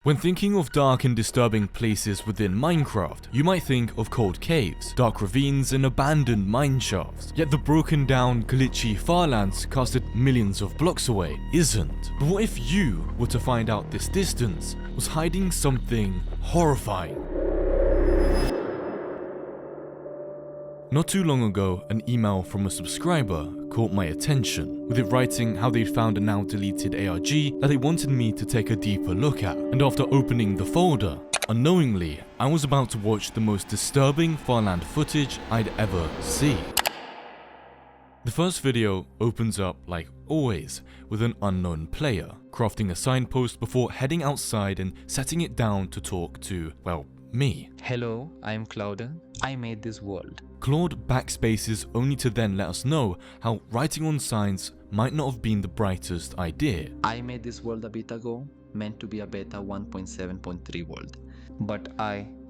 When thinking of dark and disturbing places within Minecraft, you might think of cold caves, dark ravines and abandoned mine shafts. Yet the broken down, glitchy farlands casted millions of blocks away isn't. But what if you were to find out this distance was hiding something horrifying? Not too long ago, an email from a subscriber caught my attention, with it writing how they'd found a now deleted ARG that they wanted me to take a deeper look at. And after opening the folder, unknowingly, I was about to watch the most disturbing farland footage I'd ever see. The first video opens up, like always, with an unknown player, crafting a signpost before heading outside and setting it down to talk to, well, me. Hello, I'm Claude. I made this world. Claude backspaces only to then let us know how writing on signs might not have been the brightest idea. I made this world a bit ago, meant to be a beta 1.7.3 world. But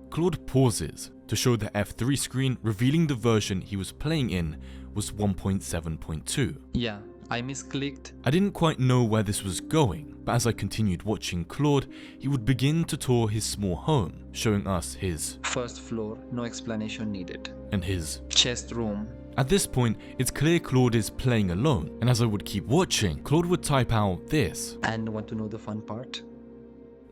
Claude pauses to show the F3 screen revealing the version he was playing in was 1.7.2. Yeah, I misclicked. I didn't quite know where this was going, but as I continued watching Claude, he would begin to tour his small home, showing us his First floor, no explanation needed. And his Chest room. At this point, it's clear Claude is playing alone, and as I would keep watching, Claude would type out this. And want to know the fun part?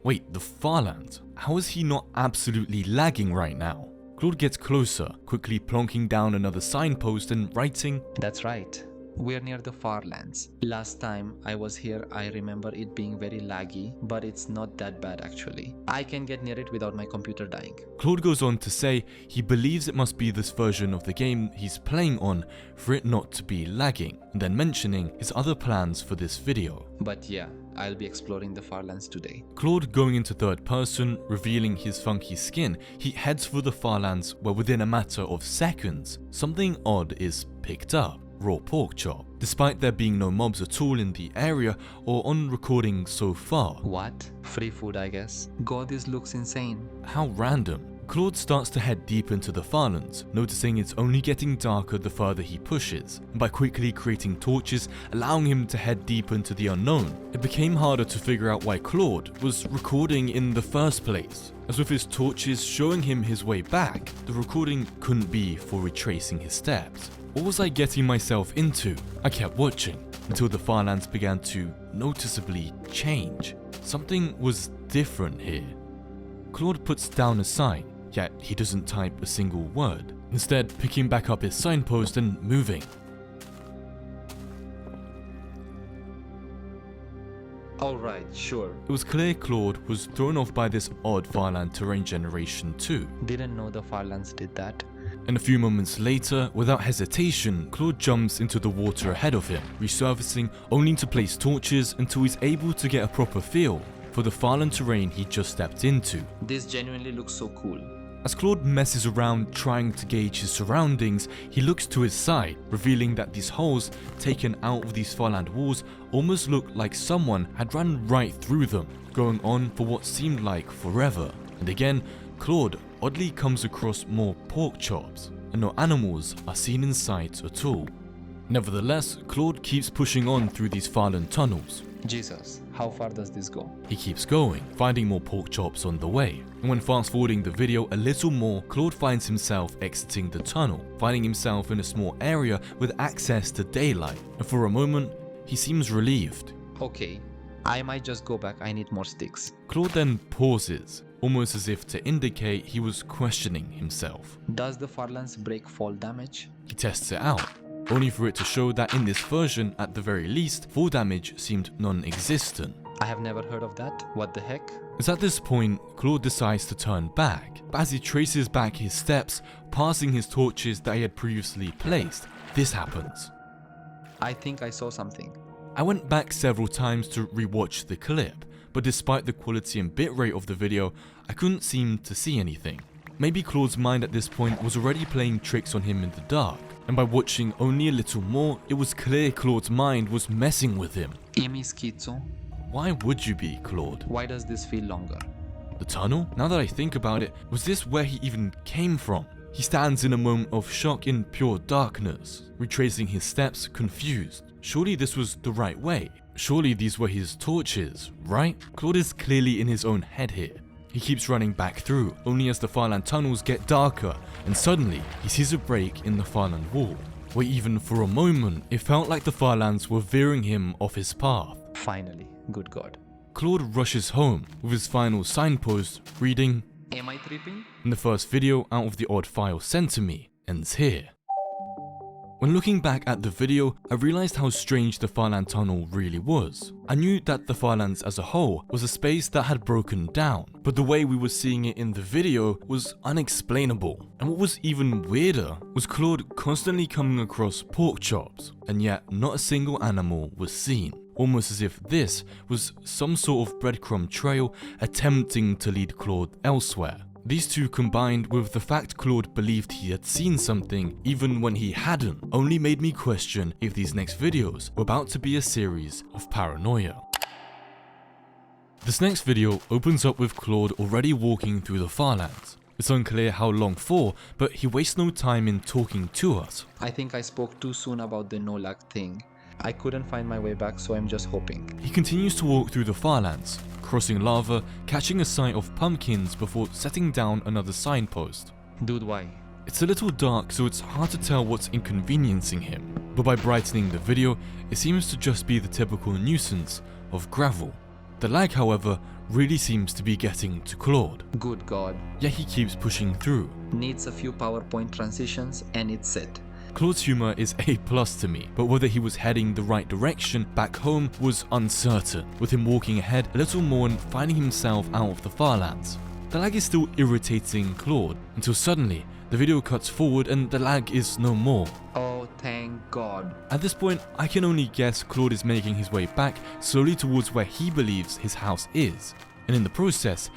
Wait, the farland? How is he not absolutely lagging right now? Claude gets closer, quickly plonking down another signpost and writing, That's right. We're near the farlands. Last time I was here, I remember it being very laggy, but it's not that bad actually. I can get near it without my computer dying. Claude goes on to say he believes it must be this version of the game he's playing on for it not to be lagging, and then mentioning his other plans for this video. But yeah, I'll be exploring the farlands today. Claude going into third person, revealing his funky skin, he heads for the farlands where within a matter of seconds, something odd is picked up. Raw pork chop, despite there being no mobs at all in the area or on recording so far. What? Free food, I guess. God, this looks insane. How random. Claude starts to head deep into the farlands, noticing it's only getting darker the further he pushes, and by quickly creating torches, allowing him to head deep into the unknown. It became harder to figure out why Claude was recording in the first place, as with his torches showing him his way back, the recording couldn't be for retracing his steps. What was I getting myself into? I kept watching until the farlands began to noticeably change. Something was different here. Claude puts down a sign, yet he doesn't type a single word, instead picking back up his signpost and moving. Alright, sure. It was clear Claude was thrown off by this odd farland terrain generation too. Didn't know the farlands did that. And a few moments later, without hesitation, Claude jumps into the water ahead of him, resurfacing only to place torches until he's able to get a proper feel for the farland terrain he just stepped into. This genuinely looks so cool. As Claude messes around trying to gauge his surroundings, he looks to his side, revealing that these holes taken out of these farland walls almost look like someone had run right through them, going on for what seemed like forever. And again, Claude oddly comes across more pork chops, and no animals are seen in sight at all. Nevertheless, Claude keeps pushing on through these farland tunnels. Jesus, how far does this go? He keeps going, finding more pork chops on the way. And when fast forwarding the video a little more, Claude finds himself exiting the tunnel, finding himself in a small area with access to daylight. And for a moment, he seems relieved. Okay, I might just go back, I need more sticks. Claude then pauses, almost as if to indicate he was questioning himself. Does the farlands break fall damage? He tests it out, only for it to show that in this version, at the very least, fall damage seemed non-existent. I have never heard of that. What the heck? It's at this point, Claude decides to turn back, but as he traces back his steps, passing his torches that he had previously placed, this happens. I think I saw something. I went back several times to rewatch the clip, but despite the quality and bitrate of the video, I couldn't seem to see anything. Maybe Claude's mind at this point was already playing tricks on him in the dark, and by watching only a little more, it was clear Claude's mind was messing with him. Emi schizo? Why would you be, Claude? Why does this feel longer? The tunnel? Now that I think about it, was this where he even came from? He stands in a moment of shock in pure darkness, retracing his steps, confused. Surely this was the right way. Surely these were his torches, right? Claude is clearly in his own head here. He keeps running back through, only as the Farland tunnels get darker, and suddenly he sees a break in the Farland wall, where even for a moment it felt like the Farlands were veering him off his path. Finally, good God. Claude rushes home with his final signpost reading, Am I tripping? and the first video out of the odd file sent to me ends here. When looking back at the video, I realized how strange the Farland tunnel really was. I knew that the Farlands as a whole was a space that had broken down, but the way we were seeing it in the video was unexplainable. And what was even weirder was Claude constantly coming across pork chops, and yet not a single animal was seen. Almost as if this was some sort of breadcrumb trail attempting to lead Claude elsewhere. These two combined with the fact Claude believed he had seen something even when he hadn't only made me question if these next videos were about to be a series of paranoia. This next video opens up with Claude already walking through the Farlands. It's unclear how long for, but he wastes no time in talking to us. I think I spoke too soon about the no luck thing. I couldn't find my way back, so I'm just hoping. He continues to walk through the Farlands, crossing lava, catching a sight of pumpkins before setting down another signpost. Dude, why? It's a little dark, so it's hard to tell what's inconveniencing him, but by brightening the video, it seems to just be the typical nuisance of gravel. The lag, however, really seems to be getting to Claude. Good God. Yet he keeps pushing through. Needs a few PowerPoint transitions and it's set. Claude's humor is A+ to me, but whether he was heading the right direction back home was uncertain, with him walking ahead a little more and finding himself out of the Farlands. The lag is still irritating Claude, until suddenly the video cuts forward and the lag is no more. Oh, thank God. At this point, I can only guess Claude is making his way back slowly towards where he believes his house is, and in the process,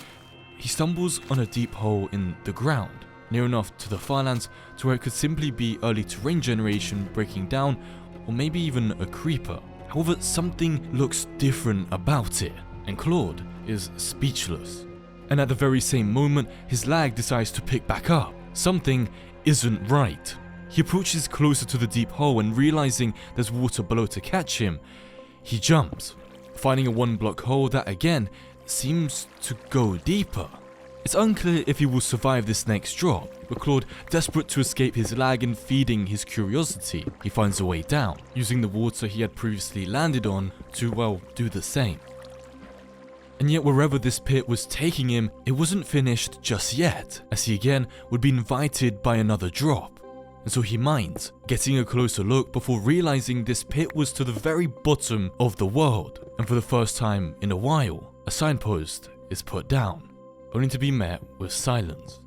he stumbles on a deep hole in the ground, near enough to the Farlands to where it could simply be early terrain generation breaking down, or maybe even a creeper. However, something looks different about it, and Claude is speechless. And at the very same moment, his lag decides to pick back up. Something isn't right. He approaches closer to the deep hole and realizing there's water below to catch him, he jumps, finding a 1-block hole that again seems to go deeper. It's unclear if he will survive this next drop, but Claude, desperate to escape his lag and feeding his curiosity, he finds a way down, using the water he had previously landed on to, well, do the same. And yet wherever this pit was taking him, it wasn't finished just yet, as he again would be invited by another drop. And so he minds, getting a closer look before realizing this pit was to the very bottom of the world, and for the first time in a while, a signpost is put down, only to be met with silence.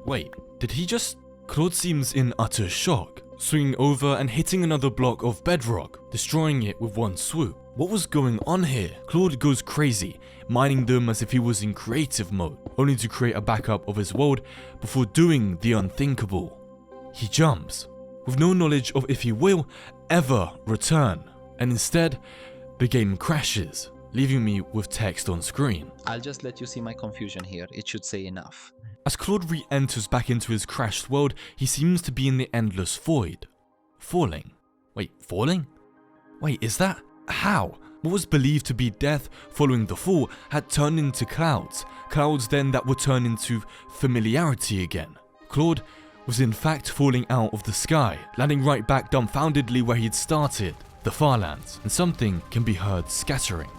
Wait, did he just... Claude seems in utter shock, swinging over and hitting another block of bedrock, destroying it with one swoop. What was going on here? Claude goes crazy, mining them as if he was in creative mode, only to create a backup of his world before doing the unthinkable. He jumps, with no knowledge of if he will ever return, and instead, the game crashes, leaving me with text on screen. I'll just let you see my confusion here. It should say enough. As Claude re-enters back into his crashed world, he seems to be in the endless void. Falling. Wait, falling? Wait, is that... How? What was believed to be death following the fall had turned into clouds. Clouds then that would turn into familiarity again. Claude was in fact falling out of the sky, landing right back dumbfoundedly where he'd started, the Farlands, and something can be heard scattering.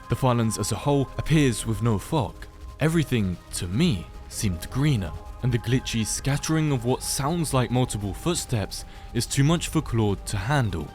The Farlands as a whole appears with no fog. Everything, to me, seemed greener, and the glitchy scattering of what sounds like multiple footsteps is too much for Claude to handle,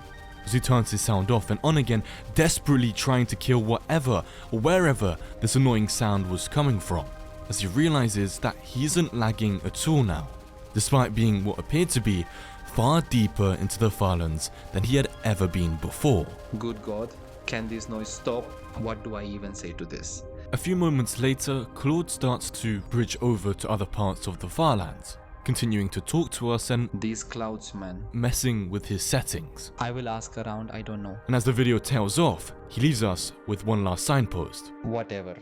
as he turns his sound off and on again, desperately trying to kill whatever or wherever this annoying sound was coming from, as he realizes that he isn't lagging at all now, despite being what appeared to be far deeper into the Farlands than he had ever been before. Good God, can this noise stop? What do I even say to this? A few moments later, Claude starts to bridge over to other parts of the Farlands, continuing to talk to us and These clouds, man. messing with his settings. I will ask around, I don't know. And as the video tails off, he leaves us with one last signpost. Whatever.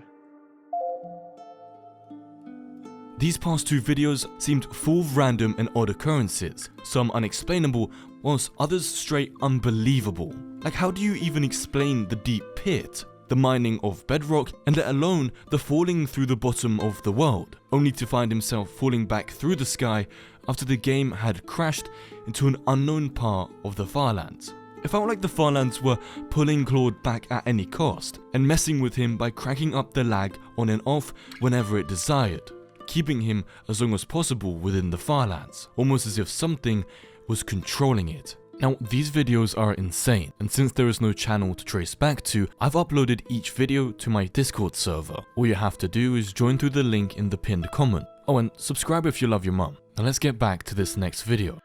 These past two videos seemed full of random and odd occurrences, some unexplainable, whilst others straight unbelievable. Like, how do you even explain the deep pit, the mining of bedrock, and let alone the falling through the bottom of the world, only to find himself falling back through the sky after the game had crashed into an unknown part of the Farlands? It felt like the Farlands were pulling Claude back at any cost, and messing with him by cranking up the lag on and off whenever it desired, keeping him as long as possible within the Farlands, almost as if something was controlling it. Now, these videos are insane, and since there is no channel to trace back to, I've uploaded each video to my Discord server. All you have to do is join through the link in the pinned comment. Oh, and subscribe if you love your mum. Now let's get back to this next video.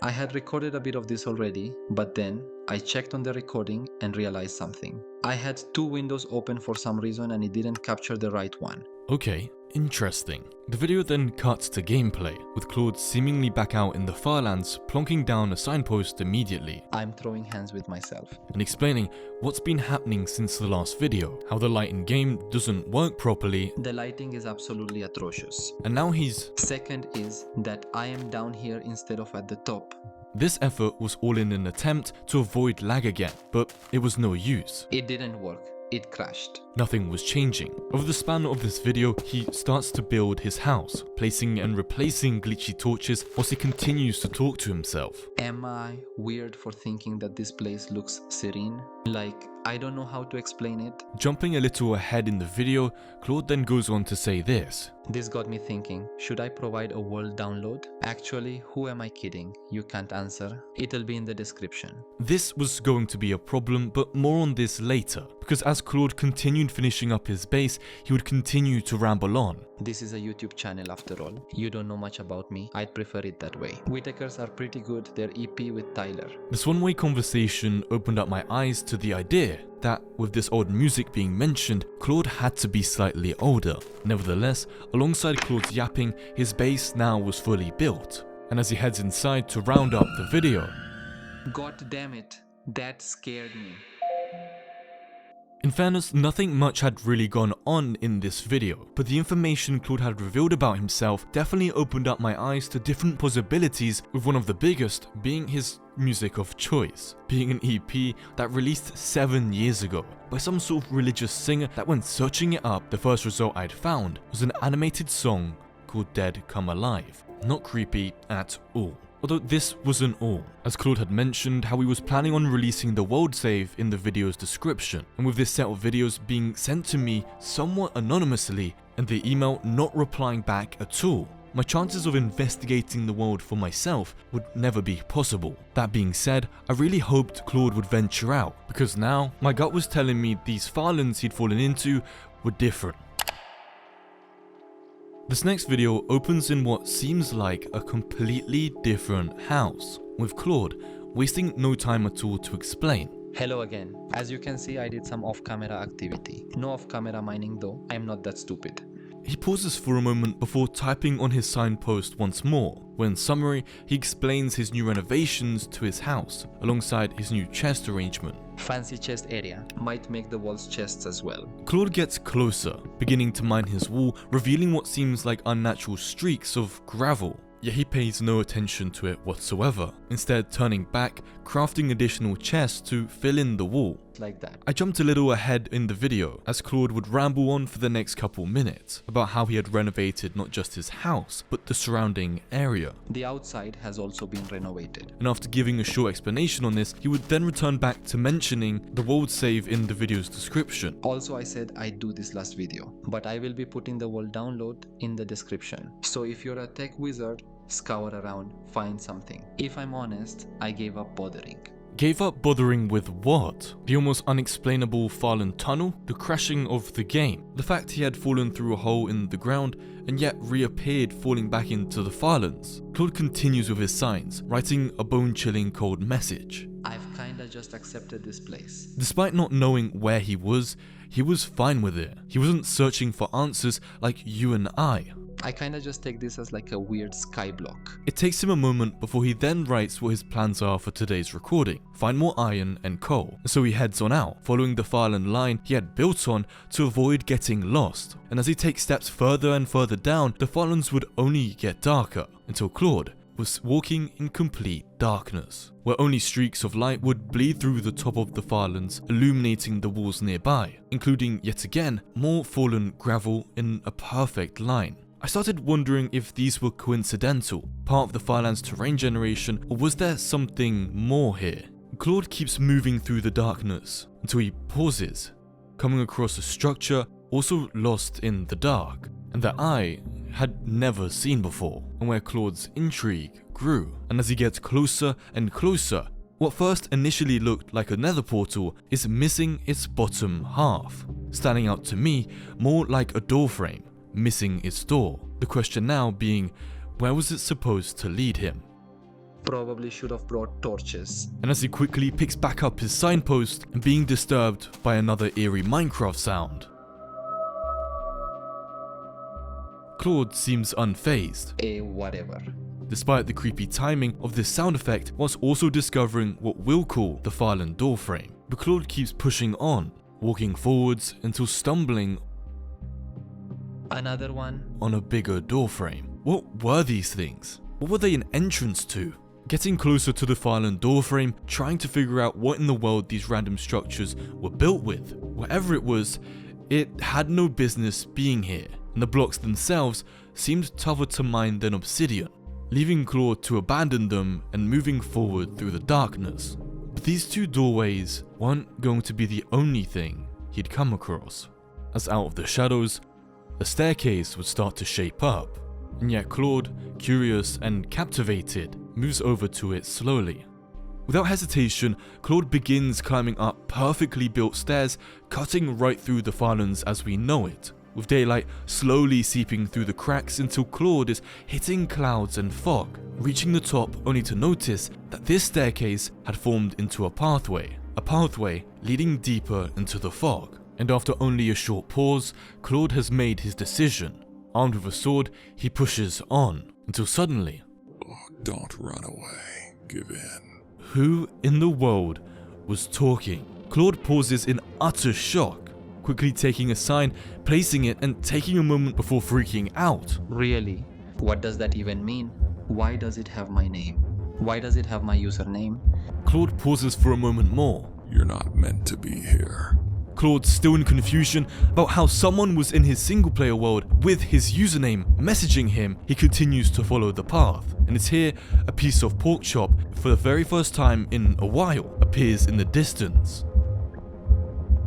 I had recorded a bit of this already, but then I checked on the recording and realized something. I had two windows open for some reason and it didn't capture the right one. Okay, interesting. The video then cuts to gameplay, with Claude seemingly back out in the Farlands, plonking down a signpost immediately. I'm throwing hands with myself. And explaining what's been happening since the last video, how the light in game doesn't work properly. The lighting is absolutely atrocious. And now he's... Second is that I am down here instead of at the top. This effort was all in an attempt to avoid lag again, but it was no use. It didn't work. It crashed. Nothing was changing. Over the span of this video, he starts to build his house, placing and replacing glitchy torches whilst he continues to talk to himself. Am I weird for thinking that this place looks serene? Like, I don't know how to explain it. Jumping a little ahead in the video, Claude then goes on to say this. This got me thinking, should I provide a world download? Actually, who am I kidding? You can't answer. It'll be in the description. This was going to be a problem, but more on this later, because as Claude continued finishing up his base, he would continue to ramble on. This is a YouTube channel after all. You don't know much about me. I'd prefer it that way. Whitakers are pretty good. They're EP with Tyler. This one-way conversation opened up my eyes to the idea that with this old music being mentioned, Claude had to be slightly older. Nevertheless, alongside Claude's yapping, his base now was fully built. And as he heads inside to round up the video, God damn it, that scared me. In fairness, nothing much had really gone on in this video, but the information Claude had revealed about himself definitely opened up my eyes to different possibilities, with one of the biggest being his music of choice, being an EP that released 7 years ago by some sort of religious singer that when searching it up, the first result I'd found was an animated song called Dead Come Alive. Not creepy at all. Although this wasn't all, as Claude had mentioned how he was planning on releasing the world save in the video's description, and with this set of videos being sent to me somewhat anonymously and the email not replying back at all, my chances of investigating the world for myself would never be possible. That being said, I really hoped Claude would venture out, because now my gut was telling me these Farlands he'd fallen into were different. This next video opens in what seems like a completely different house, with Claude wasting no time at all to explain. Hello again. As you can see, I did some off-camera activity. No off-camera mining though, I'm not that stupid. He pauses for a moment before typing on his signpost once more, where in summary, he explains his new renovations to his house, alongside his new chest arrangement. Fancy chest area. Might make the walls chests as well. Claude gets closer, beginning to mine his wall, revealing what seems like unnatural streaks of gravel. Yet he pays no attention to it whatsoever, instead turning back, crafting additional chests to fill in the wall. Like that. I jumped a little ahead in the video, as Claude would ramble on for the next couple minutes about how he had renovated not just his house, but the surrounding area. The outside has also been renovated. And after giving a short explanation on this, he would then return back to mentioning the world save in the video's description. Also, I said I'd do this last video, but I will be putting the world download in the description. So if you're a tech wizard, scour around, find something. If I'm honest, I gave up bothering. Gave up bothering with what? The almost unexplainable Farland tunnel? The crashing of the game? The fact he had fallen through a hole in the ground and yet reappeared falling back into the Farlands? Claude continues with his signs, writing a bone-chilling cold message. I've kinda just accepted this place. Despite not knowing where he was fine with it. He wasn't searching for answers like you and I kinda just take this as like a weird skyblock. It takes him a moment before he then writes what his plans are for today's recording. Find more iron and coal. So he heads on out, following the Farland line he had built on to avoid getting lost. And as he takes steps further and further down, the Farlands would only get darker, until Claude was walking in complete darkness, where only streaks of light would bleed through the top of the firelands, illuminating the walls nearby, including yet again more fallen gravel in a perfect line. I started wondering if these were coincidental, part of the fireland's terrain generation, or was there something more here? Claude keeps moving through the darkness until he pauses, coming across a structure also lost in the dark, and that I had never seen before, and where Claude's intrigue grew. And as he gets closer and closer, what first initially looked like a nether portal is missing its bottom half, standing out to me more like a doorframe, missing its door. The question now being, where was it supposed to lead him? Probably should have brought torches. And as he quickly picks back up his signpost and being disturbed by another eerie Minecraft sound, Claude seems unfazed. Whatever. Despite the creepy timing of this sound effect, whilst also discovering what we'll call the Farland doorframe. But Claude keeps pushing on, walking forwards until stumbling Another one. on a bigger doorframe. What were these things? What were they an entrance to? Getting closer to the Farland doorframe, trying to figure out what in the world these random structures were built with. Whatever it was, it had no business being here, and the blocks themselves seemed tougher to mine than obsidian, leaving Claude to abandon them and moving forward through the darkness. But these two doorways weren't going to be the only thing he'd come across, as out of the shadows, a staircase would start to shape up, and yet Claude, curious and captivated, moves over to it slowly. Without hesitation, Claude begins climbing up perfectly built stairs, cutting right through the Farlands as we know it, with daylight slowly seeping through the cracks until Claude is hitting clouds and fog, reaching the top only to notice that this staircase had formed into a pathway leading deeper into the fog. And after only a short pause, Claude has made his decision. Armed with a sword, he pushes on, until suddenly, Don't run away. Give in. who in the world was talking? Claude pauses in utter shock, quickly taking a sign, placing it, and taking a moment before freaking out. Really? What does that even mean? Why does it have my name? Why does it have my username? Claude pauses for a moment more. You're not meant to be here. Claude, still in confusion about how someone was in his single player world with his username messaging him, he continues to follow the path. And it's here a piece of pork chop, for the very first time in a while, appears in the distance.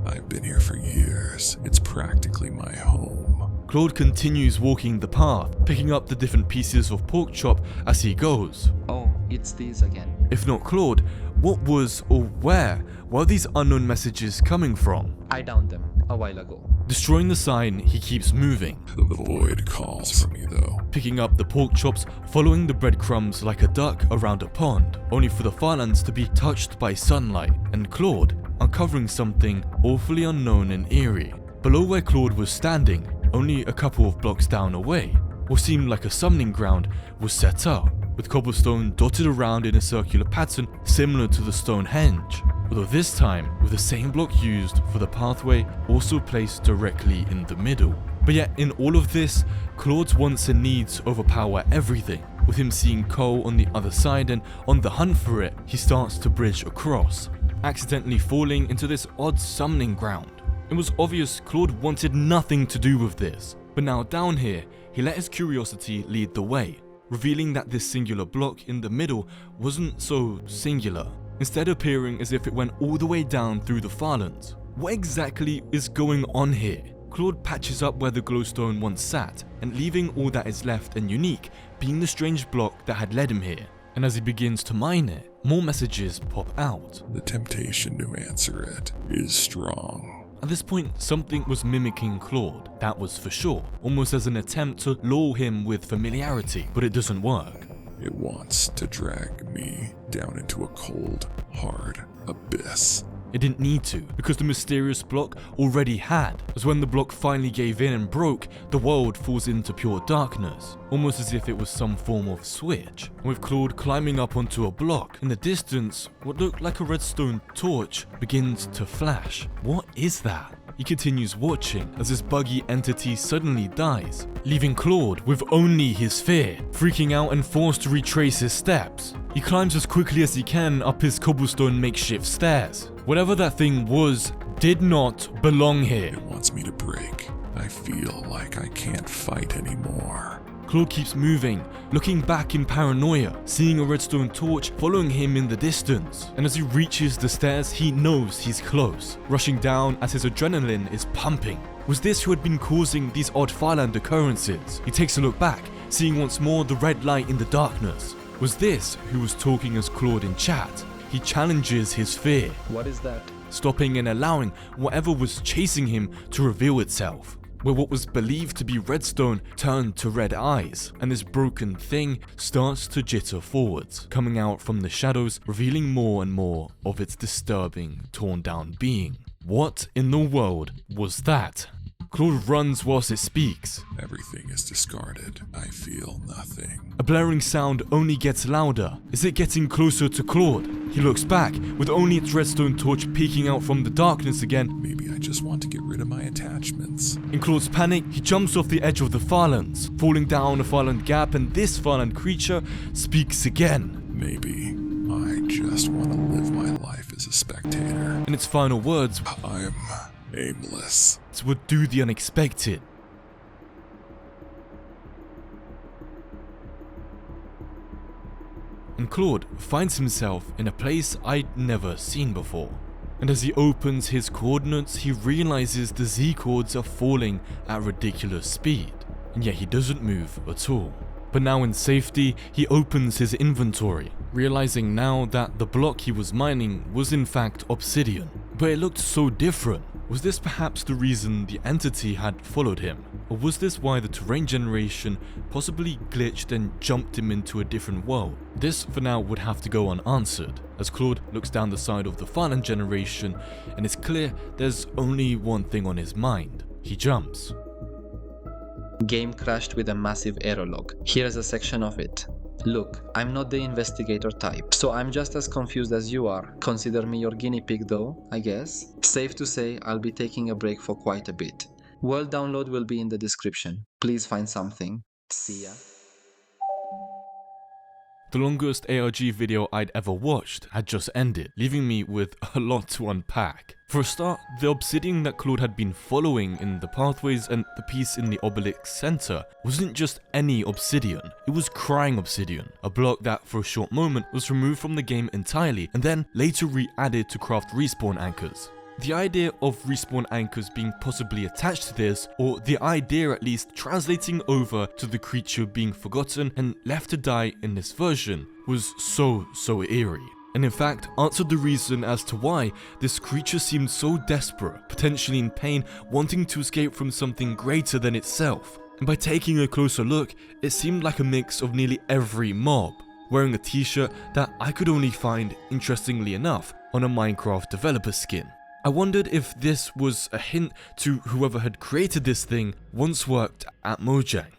I've been here for years. It's practically my home. Claude continues walking the path, picking up the different pieces of pork chop as he goes. Oh, it's these again. If not Claude, what was or where were these unknown messages coming from? I downed them a while ago. Destroying the sign, he keeps moving, The void calls for me, though. picking up the pork chops, following the breadcrumbs like a duck around a pond, only for the Farlands to be touched by sunlight, and Claude uncovering something awfully unknown and eerie. Below where Claude was standing, only a couple of blocks down away, what seemed like a summoning ground was set up, with cobblestone dotted around in a circular pattern similar to the Stonehenge, although this time with the same block used for the pathway also placed directly in the middle. But yet in all of this, Claude's wants and needs overpower everything, with him seeing coal on the other side, and on the hunt for it, he starts to bridge across, accidentally falling into this odd summoning ground. It was obvious Claude wanted nothing to do with this, but now down here, he let his curiosity lead the way, revealing that this singular block in the middle wasn't so singular, instead appearing as if it went all the way down through the Farlands. What exactly is going on here? Claude patches up where the glowstone once sat, and leaving all that is left and unique being the strange block that had led him here. And as he begins to mine it, more messages pop out. The temptation to answer it is strong. At this point, something was mimicking Claude, that was for sure, almost as an attempt to lure him with familiarity, but it doesn't work. It wants to drag me down into a cold, hard abyss. It didn't need to, because the mysterious block already had, as when the block finally gave in and broke, the world falls into pure darkness, almost as if it was some form of switch. And with Claude climbing up onto a block, in the distance, what looked like a redstone torch begins to flash. What is that? He continues watching as this buggy entity suddenly dies, leaving Claude with only his fear, freaking out and forced to retrace his steps. He climbs as quickly as he can up his cobblestone makeshift stairs. Whatever that thing was did not belong here. It wants me to break. I feel like I can't fight anymore. Claude keeps moving, looking back in paranoia, seeing a redstone torch following him in the distance. And as he reaches the stairs, he knows he's close, rushing down as his adrenaline is pumping. Was this who had been causing these odd Farland occurrences? He takes a look back, seeing once more the red light in the darkness. Was this who was talking as Claude in chat? He challenges his fear. What is that? Stopping and allowing whatever was chasing him to reveal itself, where what was believed to be redstone turned to red eyes, and this broken thing starts to jitter forwards, coming out from the shadows, revealing more and more of its disturbing, torn down being. What in the world was that? Claude runs whilst it speaks. Everything is discarded. I feel nothing. A blaring sound only gets louder. Is it getting closer to Claude? He looks back, with only its redstone torch peeking out from the darkness again. Maybe I just want to get rid of my attachments. In Claude's panic, he jumps off the edge of the Farlands, falling down a Farland gap, and this Farland creature speaks again. Maybe I just want to live my life as a spectator. In its final words, I'm aimless. it would do the unexpected. And Claude finds himself in a place I'd never seen before. And as he opens his coordinates, he realizes the Z chords are falling at ridiculous speed, and yet he doesn't move at all. But now in safety, he opens his inventory, realizing now that the block he was mining was in fact obsidian. But it looked so different. Was this perhaps the reason the entity had followed him? Or was this why the terrain generation possibly glitched and jumped him into a different world? This for now would have to go unanswered, as Claude looks down the side of the Farland generation and it's clear there's only one thing on his mind. He jumps. Game crashed with a massive error log. Here's a section of it. Look, I'm not the investigator type, so I'm just as confused as you are. Consider me your guinea pig though, I guess. Safe to say, I'll be taking a break for quite a bit. World download will be in the description. Please find something. See ya. The longest ARG video I'd ever watched had just ended, leaving me with a lot to unpack. For a start, the obsidian that Claude had been following in the pathways and the piece in the obelisk center wasn't just any obsidian, it was crying obsidian, a block that for a short moment was removed from the game entirely and then later re-added to craft respawn anchors. The idea of respawn anchors being possibly attached to this, or the idea at least translating over to the creature being forgotten and left to die in this version, was so eerie. And in fact, answered the reason as to why this creature seemed so desperate, potentially in pain, wanting to escape from something greater than itself. And by taking a closer look, it seemed like a mix of nearly every mob, wearing a t-shirt that I could only find, interestingly enough, on a Minecraft developer skin. I wondered if this was a hint to whoever had created this thing once worked at Mojang.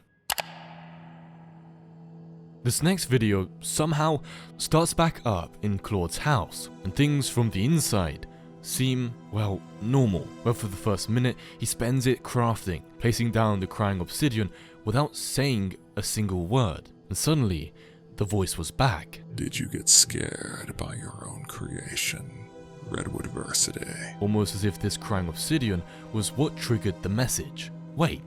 This next video somehow starts back up in Claude's house, and things from the inside seem, well, normal, where for the first minute he spends it crafting, placing down the crying obsidian without saying a single word, and suddenly the voice was back. Did you get scared by your own creation? Redwoodversity. Almost as if this crying obsidian was what triggered the message. Wait,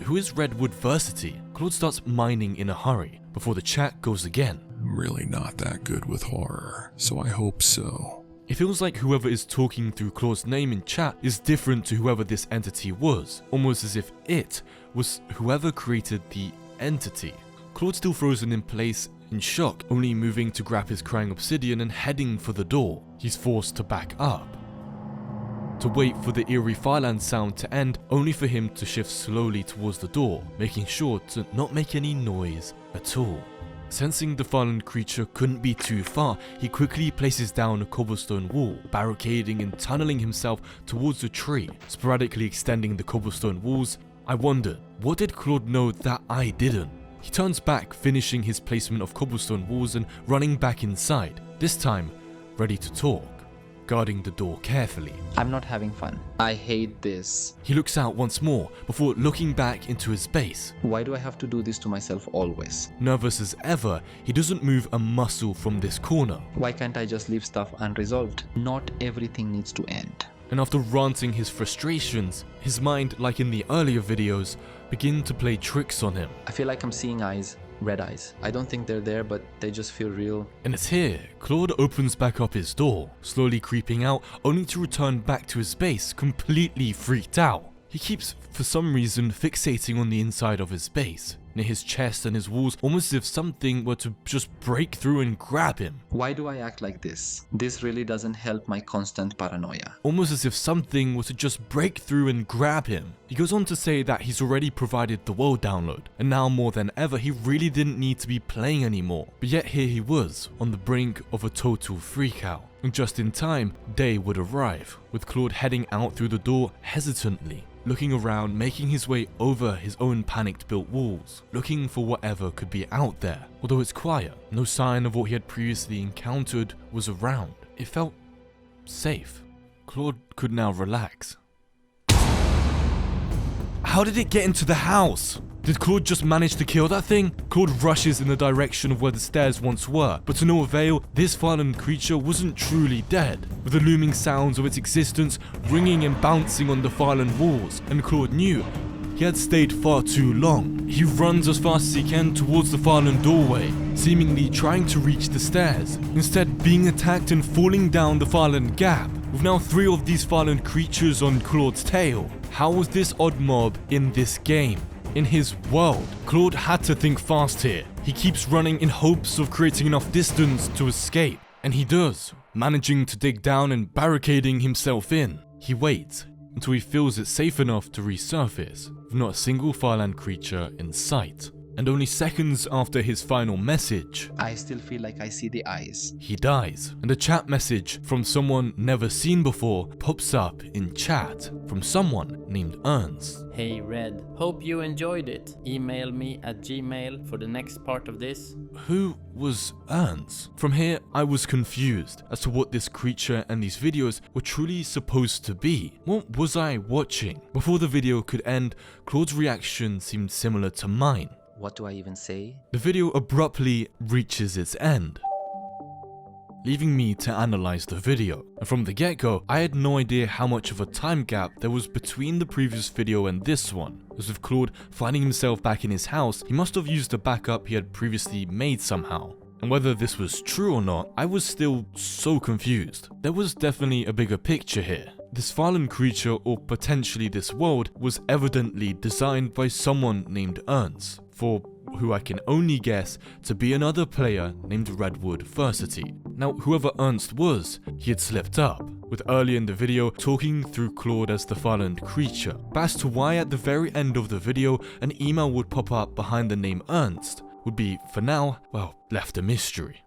who is Redwoodversity? Claude starts mining in a hurry, before the chat goes again. I'm really not that good with horror, so I hope so. It feels like whoever is talking through Claude's name in chat is different to whoever this entity was, almost as if it was whoever created the entity. Claude's still frozen in place in shock, only moving to grab his crying obsidian and heading for the door. He's forced to back up, to wait for the eerie Farland sound to end, only for him to shift slowly towards the door, making sure to not make any noise at all. Sensing the Farland creature couldn't be too far, he quickly places down a cobblestone wall, barricading and tunneling himself towards the tree, sporadically extending the cobblestone walls. I wondered, what did Claude know that I didn't? He turns back, finishing his placement of cobblestone walls and running back inside, this time ready to talk. guarding the door carefully. I'm not having fun. I hate this. He looks out once more before looking back into his base. Why do I have to do this to myself always? Nervous as ever, he doesn't move a muscle from this corner. Why can't I just leave stuff unresolved? Not everything needs to end. And after ranting his frustrations, his mind, like in the earlier videos, begin to play tricks on him. I feel like I'm seeing eyes. Red eyes. I don't think they're there, but they just feel real. And it's here, Claude opens back up his door, slowly creeping out, only to return back to his base, completely freaked out. He keeps, for some reason, fixating on the inside of his base, near his chest and his walls, almost as if something were to just break through and grab him. Why do I act like this? This really doesn't help my constant paranoia. Almost as if something were to just break through and grab him. He goes on to say that he's already provided the world download, and now more than ever he really didn't need to be playing anymore. But yet here he was, on the brink of a total freakout. And just in time, day would arrive, with Claude heading out through the door hesitantly, looking around, making his way over his own panicked-built walls, looking for whatever could be out there. Although it's quiet, no sign of what he had previously encountered was around. It felt safe. Claude could now relax. How did it get into the house? Did Claude just manage to kill that thing? Claude rushes in the direction of where the stairs once were, but to no avail, this fallen creature wasn't truly dead, with the looming sounds of its existence ringing and bouncing on the fallen walls, and Claude knew he had stayed far too long. He runs as fast as he can towards the fallen doorway, seemingly trying to reach the stairs, instead being attacked and falling down the fallen gap, with now 3 of these fallen creatures on Claude's tail. How was this odd mob in this game? In his world? Claude had to think fast here. He keeps running in hopes of creating enough distance to escape, and he does, managing to dig down and barricading himself in. He waits until he feels it safe enough to resurface, with not a single farland creature in sight. And only seconds after his final message, I still feel like I see the eyes. he dies, and a chat message from someone never seen before pops up in chat from someone named Ernst. Hey Red, hope you enjoyed it. Email me at Gmail for the next part of this. Who was Ernst? From here, I was confused as to what this creature and these videos were truly supposed to be. What was I watching? Before the video could end, Claude's reaction seemed similar to mine. What do I even say? The video abruptly reaches its end, leaving me to analyze the video. And from the get-go, I had no idea how much of a time gap there was between the previous video and this one. As with Claude finding himself back in his house, he must have used a backup he had previously made somehow. And whether this was true or not, I was still so confused. There was definitely a bigger picture here. This fallen creature, or potentially this world, was evidently designed by someone named Ernst, for who I can only guess to be another player named Redwood Versity. Now, whoever Ernst was, he had slipped up, with earlier in the video talking through Claude as the fallen creature. But as to why at the very end of the video an email would pop up behind the name Ernst would be, for now, well, left a mystery.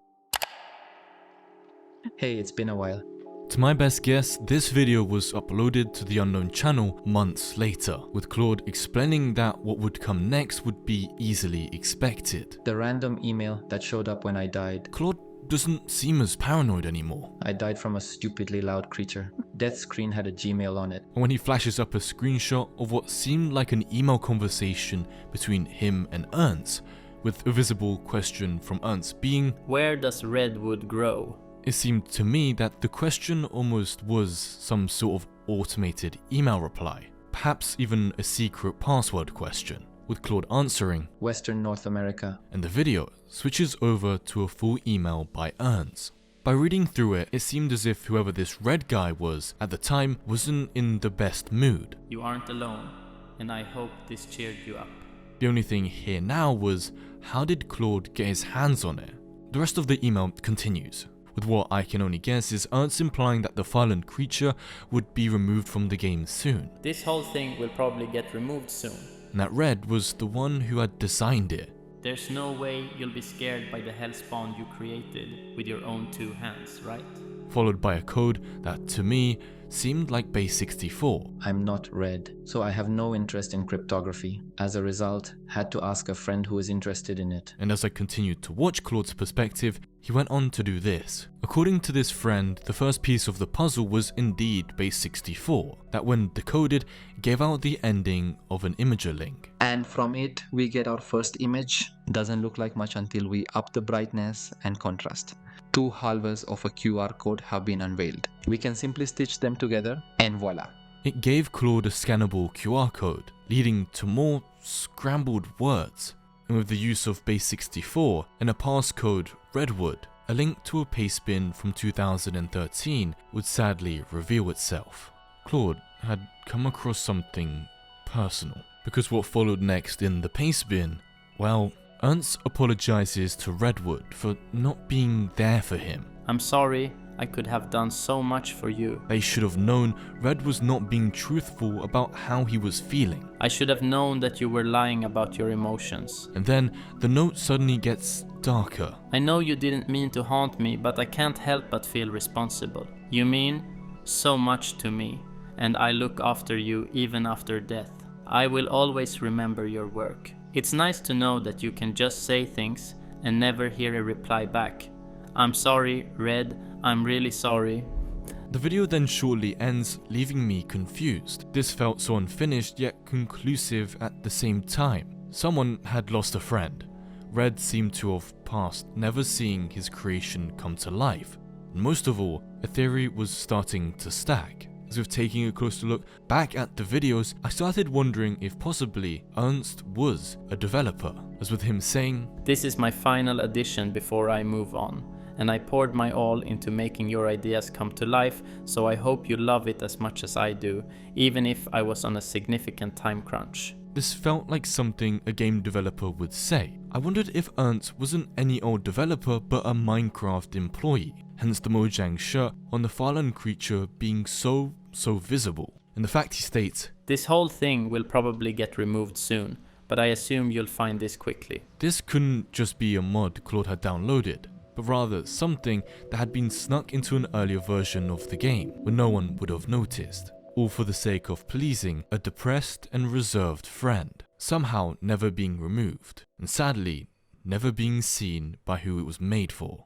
Hey, it's been a while. To my best guess, this video was uploaded to the unknown channel months later, with Claude explaining that what would come next would be easily expected. The random email that showed up when I died. Claude doesn't seem as paranoid anymore. I died from a stupidly loud creature. Death screen had a Gmail on it. And when he flashes up a screenshot of what seemed like an email conversation between him and Ernst, with a visible question from Ernst being, Where does redwood grow? It seemed to me that the question almost was some sort of automated email reply, perhaps even a secret password question, with Claude answering, Western North America. and the video switches over to a full email by Ernst. By reading through it, it seemed as if whoever this red guy was at the time wasn't in the best mood. You aren't alone, and I hope this cheered you up. The only thing here now was, how did Claude get his hands on it? The rest of the email continues, with what I can only guess is Ernst implying that the fallen creature would be removed from the game soon, This whole thing will probably get removed soon. and that Red was the one who had designed it. There's no way you'll be scared by the hellspawn you created with your own 2 hands, right? followed by a code that to me seemed like base 64. I'm not Red, so I have no interest in cryptography. As a result, had to ask a friend who is interested in it. And as I continued to watch Claude's perspective, he went on to do this. According to this friend, the first piece of the puzzle was indeed base 64, that when decoded, gave out the ending of an imager link. And from it, we get our first image. Doesn't look like much until we up the brightness and contrast. 2 halves of a QR code have been unveiled. We can simply stitch them together and voila. It gave Claude a scannable QR code, leading to more scrambled words. And with the use of base 64 and a passcode Redwood, a link to a pastebin from 2013 would sadly reveal itself. Claude had come across something personal, because what followed next in the pastebin, well, Ernst apologizes to Redwood for not being there for him. I'm sorry, I could have done so much for you. They should have known Red was not being truthful about how he was feeling. I should have known that you were lying about your emotions. And then the note suddenly gets darker. I know you didn't mean to haunt me, but I can't help but feel responsible. You mean so much to me, and I look after you even after death. I will always remember your work. It's nice to know that you can just say things and never hear a reply back. I'm sorry, Red, I'm really sorry. The video then shortly ends, leaving me confused. This felt so unfinished yet conclusive at the same time. Someone had lost a friend. Red seemed to have passed, never seeing his creation come to life. And most of all, a theory was starting to stack. As with taking a closer look back at the videos, I started wondering if possibly Ernst was a developer, as with him saying, This is my final addition before I move on, and I poured my all into making your ideas come to life, so I hope you love it as much as I do, even if I was on a significant time crunch. This felt like something a game developer would say. I wondered if Ernst wasn't any old developer but a Minecraft employee, hence the Mojang shirt on the fallen creature being so visible. And the fact he states, This whole thing will probably get removed soon, but I assume you'll find this quickly. This couldn't just be a mod Claude had downloaded, but rather something that had been snuck into an earlier version of the game where no one would have noticed. All for the sake of pleasing a depressed and reserved friend, somehow never being removed, and sadly, never being seen by who it was made for.